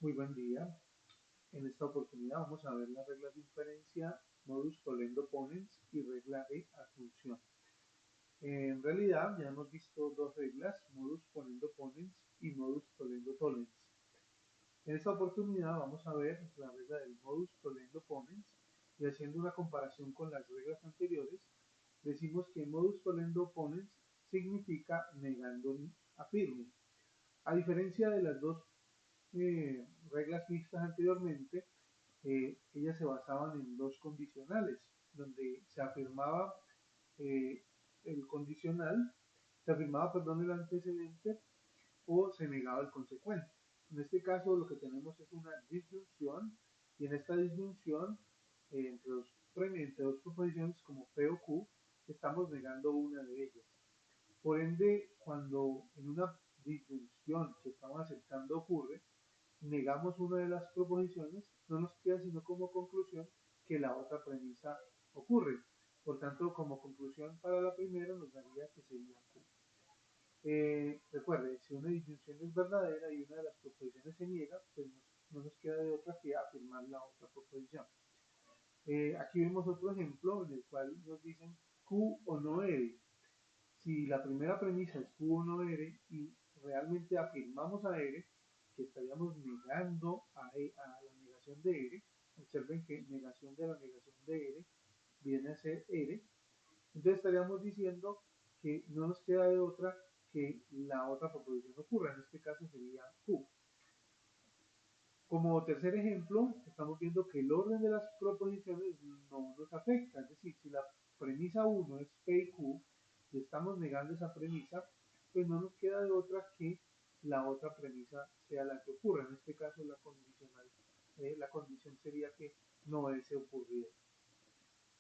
Muy buen día. En esta oportunidad vamos a ver las reglas de inferencia, modus tollendo ponens y regla de asunción. En realidad ya hemos visto dos reglas, modus ponendo ponens y modus tollendo tollens. En esta oportunidad vamos a ver la regla del modus tollendo ponens y haciendo una comparación con las reglas anteriores, decimos que modus tollendo ponens significa negando afirme. A diferencia de las dos reglas vistas anteriormente, ellas se basaban en dos condicionales, donde se afirmaba eh, el condicional, se afirmaba, perdón, el antecedente o se negaba el consecuente. En este caso lo que tenemos es una disyunción y en esta disyunción entre dos proposiciones como P o Q estamos negando una de ellas. Por ende, cuando en una disyunción que estamos aceptando ocurre, negamos una de las proposiciones, no nos queda sino como conclusión que la otra premisa ocurre. Por tanto, como conclusión para la primera nos daría que sería Q. Recuerde, si una disyunción es verdadera y una de las proposiciones se niega, pues no nos queda de otra que afirmar la otra proposición. Aquí vemos otro ejemplo en el cual nos dicen Q o no R. Si la primera premisa es Q o no R y realmente afirmamos a R, que estaríamos negando a la negación de R, observen que negación de la negación de R viene a ser R, entonces estaríamos diciendo que no nos queda de otra que la otra proposición ocurra, en este caso sería Q. Como tercer ejemplo, estamos viendo que el orden de las proposiciones no nos afecta, es decir, si la premisa 1 es P y Q y estamos negando esa premisa, pues no nos queda de otra que la otra premisa sea la que ocurra, en este caso la condicional, la condición sería que no hubiese ocurrido.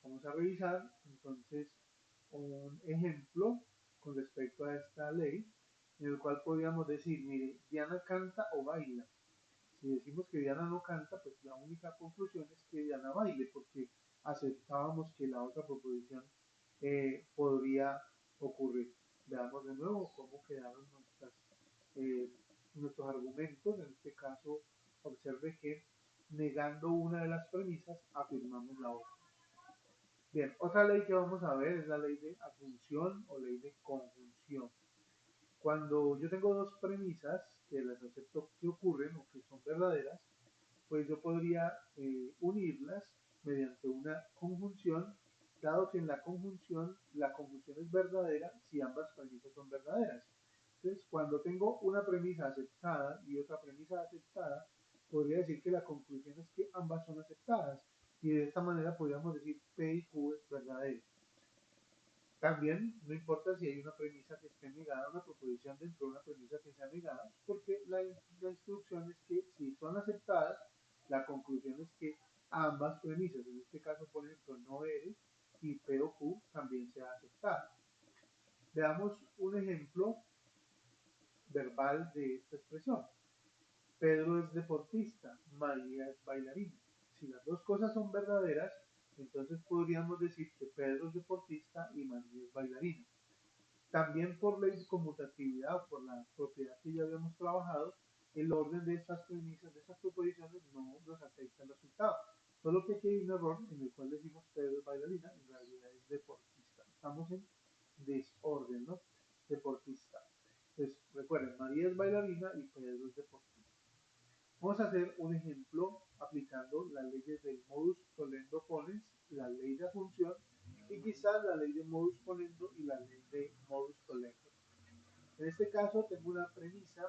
Vamos a revisar entonces un ejemplo con respecto a esta ley, en el cual podríamos decir, mire, Diana canta o baila. Si decimos que Diana no canta, pues la única conclusión es que Diana baile, porque aceptábamos que la otra proposición podría ocurrir. Veamos de nuevo cómo quedaron eh, nuestros argumentos. En este caso, observe que negando una de las premisas, afirmamos la otra. Bien, otra ley que vamos a ver es la ley de asunción o ley de conjunción. Cuando yo tengo dos premisas que las acepto que ocurren o que son verdaderas, pues yo podría unirlas mediante una conjunción, dado que en la conjunción es verdadera si ambas premisas son verdaderas. Entonces, cuando tengo una premisa aceptada y otra premisa aceptada, podría decir que la conclusión es que ambas son aceptadas y de esta manera podríamos decir P y Q es verdadero. También no importa si hay una premisa que esté negada, una proposición dentro de una premisa que sea negada, porque la instrucción es que si son aceptadas, la conclusión es que ambas premisas, en este caso por ejemplo no R y P o Q, también sea aceptada. Veamos un ejemplo verbal de esta expresión. Pedro es deportista, María es bailarina. Si las dos cosas son verdaderas, entonces podríamos decir que Pedro es deportista y María es bailarina. También por ley de conmutatividad o por la propiedad que ya habíamos trabajado, el orden de estas premisas, de estas proposiciones, no nos afecta el resultado. Solo que aquí hay un error en el cual decimos Pedro es bailarina, en realidad es deportista. Estamos en desorden, ¿no? Deportista. Entonces, recuerden, María es bailarina y Pedro es deportista. Vamos a hacer un ejemplo aplicando las leyes del modus tollendo ponens, la ley de asunción y quizás la ley de modus ponendo y la ley de modus tollendo. En este caso tengo una premisa,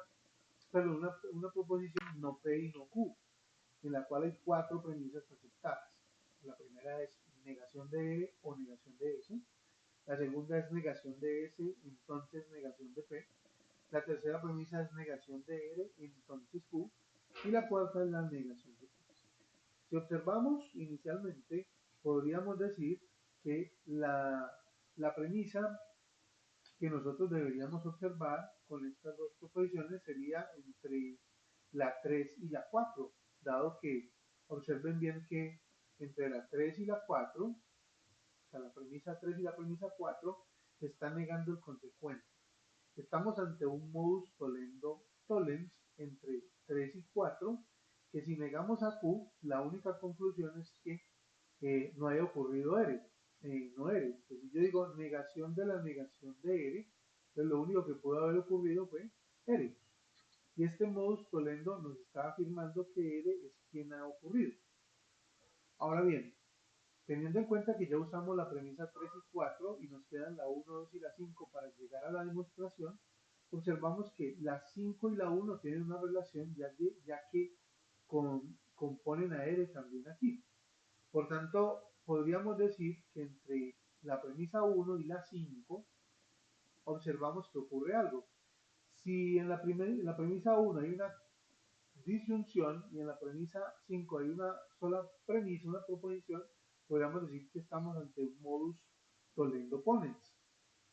perdón, una proposición no P y no Q, en la cual hay cuatro premisas aceptadas. La primera es negación de R o negación de S. La segunda es negación de S, entonces negación de P. La tercera premisa es negación de R, entonces Q. Y la cuarta es la negación de Q. Si observamos inicialmente, podríamos decir que la premisa que nosotros deberíamos observar con estas dos proposiciones sería entre la 3 y la 4, dado que observen bien que entre la 3 y la 4, o sea, la premisa 3 y la premisa 4, está negando el consecuente. Estamos ante un modus tollendo tollens entre 3 y 4 que si negamos a Q, la única conclusión es que no haya ocurrido R, no R. Pues si yo digo negación de la negación de R, pues lo único que pudo haber ocurrido fue R. Y este modus tollendo nos está afirmando que R es quien ha ocurrido. Ahora bien, teniendo en cuenta que ya usamos la premisa 3 y 4 y nos quedan la 1, 2 y la 5 para llegar a la demostración, observamos que la 5 y la 1 tienen una relación ya que componen a R también aquí. Por tanto, podríamos decir que entre la premisa 1 y la 5 observamos que ocurre algo. Si en la premisa 1 hay una disyunción y en la premisa 5 hay una sola premisa, una proposición, podríamos decir que estamos ante un modus tollendo ponens,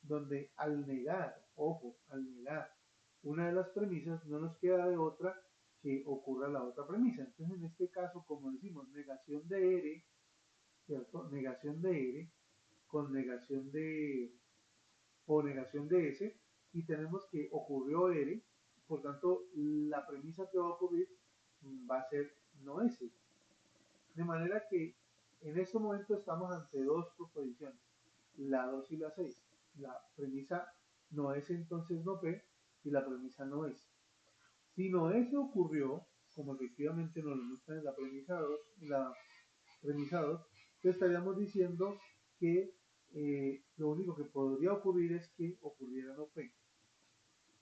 donde al negar, ojo, al negar una de las premisas no nos queda de otra que ocurra la otra premisa. Entonces, en este caso, como decimos, negación de R, ¿cierto? Negación de R con negación de o negación de S y tenemos que ocurrió R, por tanto la premisa que va a ocurrir va a ser no S. De manera que en este momento estamos ante dos proposiciones, la 2 y la 6. La premisa no es entonces no P y la premisa no es. Si no S ocurrió, como efectivamente nos lo muestra en la premisa 2, estaríamos diciendo que lo único que podría ocurrir es que ocurriera no P.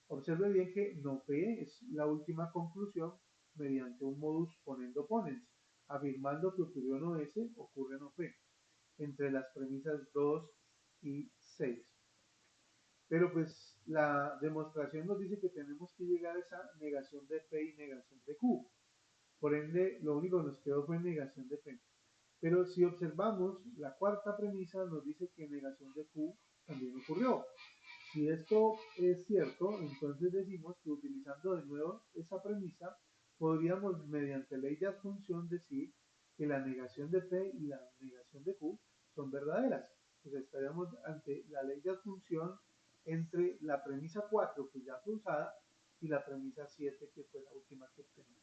Observe bien que no P es la última conclusión mediante un modus ponendo ponens, afirmando que ocurrió no S, ocurre no P, entre las premisas 2 y 6. Pero pues la demostración nos dice que tenemos que llegar a esa negación de P y negación de Q. Por ende, lo único que nos quedó fue negación de P. Pero si observamos, la cuarta premisa nos dice que negación de Q también ocurrió. Si esto es cierto, entonces decimos que utilizando de nuevo esa premisa, podríamos mediante ley de adjunción decir que la negación de P y la negación de Q son verdaderas. Pues estaríamos ante la ley de adjunción entre la premisa 4 que ya fue usada y la premisa 7 que fue la última que obtenimos.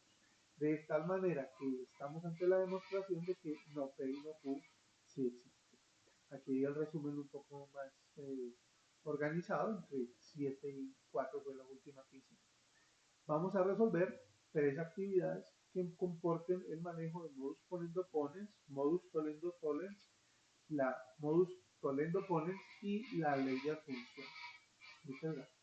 De tal manera que estamos ante la demostración de que no P y no Q sí existe. Aquí el resumen un poco más organizado, entre 7 y 4 fue la última que hicimos. Vamos a resolver tres actividades que comporten el manejo de modus ponendo ponens, modus tollendo tollens, la modus tollendo ponens y la ley de adjunción. Muchas gracias.